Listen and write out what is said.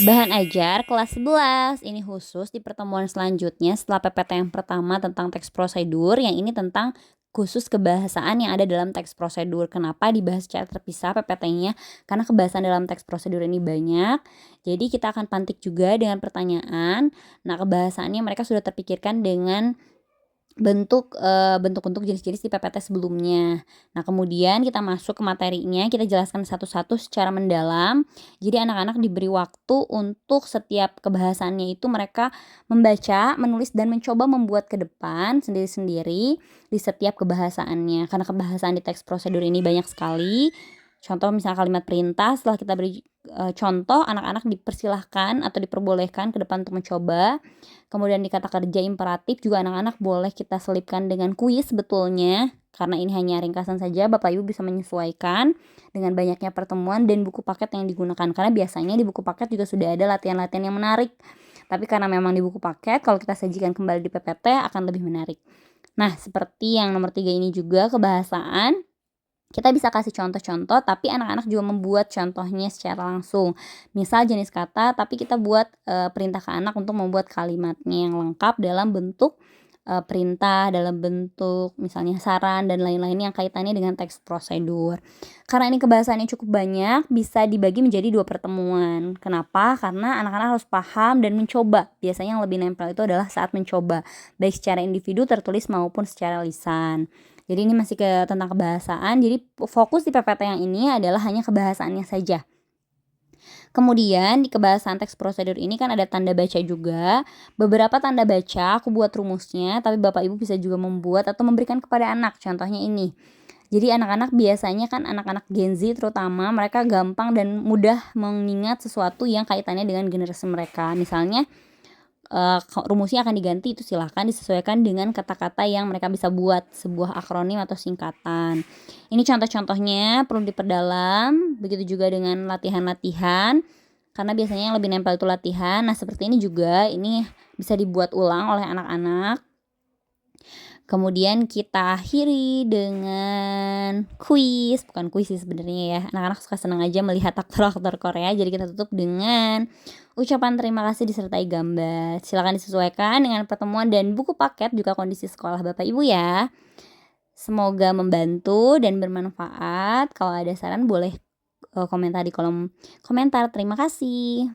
Bahan ajar kelas 11. Ini khusus di pertemuan selanjutnya setelah PPT yang pertama tentang teks prosedur, yang ini tentang khusus kebahasaan yang ada dalam teks prosedur. Kenapa dibahas secara terpisah PPT-nya? Karena kebahasan dalam teks prosedur ini banyak. Jadi kita akan pantik juga dengan pertanyaan. Nah, kebahasaannya mereka sudah terpikirkan dengan bentuk-bentuk jenis-jenis di PPT sebelumnya. Nah, kemudian kita masuk ke materinya, kita jelaskan satu-satu secara mendalam. Jadi anak-anak diberi waktu untuk setiap kebahasannya itu mereka membaca, menulis, dan mencoba membuat ke depan sendiri-sendiri di setiap kebahasaannya. Karena kebahasaan di teks prosedur ini banyak sekali. Contoh misalnya kalimat perintah, setelah kita beri contoh, anak-anak dipersilahkan atau diperbolehkan ke depan untuk mencoba. Kemudian di kata kerja imperatif juga anak-anak boleh kita selipkan dengan kuis sebetulnya. Karena ini hanya ringkasan saja, Bapak Ibu bisa menyesuaikan dengan banyaknya pertemuan dan buku paket yang digunakan. Karena biasanya di buku paket juga sudah ada latihan-latihan yang menarik. Tapi karena memang di buku paket, kalau kita sajikan kembali di PPT akan lebih menarik. Nah, seperti yang nomor 3 ini juga kebahasaan. Kita bisa kasih contoh-contoh, tapi anak-anak juga membuat contohnya secara langsung. Misal jenis kata, tapi kita buat perintah ke anak untuk membuat kalimatnya yang lengkap dalam bentuk perintah, dalam bentuk misalnya saran dan lain-lain yang kaitannya dengan teks prosedur. Karena ini kebahasannya cukup banyak, bisa dibagi menjadi 2 pertemuan. Kenapa? Karena anak-anak harus paham dan mencoba. Biasanya yang lebih nempel itu adalah saat mencoba, baik secara individu, tertulis maupun secara lisan. Jadi ini masih tentang kebahasaan, jadi fokus di PPT yang ini adalah hanya kebahasaannya saja. Kemudian di kebahasaan teks prosedur ini kan ada tanda baca juga. Beberapa tanda baca aku buat rumusnya, tapi Bapak Ibu bisa juga membuat atau memberikan kepada anak. Contohnya ini. Jadi anak-anak biasanya kan anak-anak Gen Z terutama mereka gampang dan mudah mengingat sesuatu yang kaitannya dengan generasi mereka. Misalnya rumusnya akan diganti, itu silahkan disesuaikan dengan kata-kata yang mereka bisa buat, sebuah akronim atau singkatan. Ini contoh-contohnya perlu diperdalam, begitu juga dengan latihan-latihan, karena biasanya yang lebih nempel itu latihan. Nah, seperti ini juga, ini bisa dibuat ulang oleh anak-anak. Kemudian kita akhiri dengan kuis, bukan kuis sih sebenarnya ya. Anak-anak suka senang aja melihat aktor-aktor Korea, jadi kita tutup dengan ucapan terima kasih disertai gambar. Silakan disesuaikan dengan pertemuan dan buku paket juga kondisi sekolah Bapak Ibu ya. Semoga membantu dan bermanfaat. Kalau ada saran boleh komentar di kolom komentar. Terima kasih.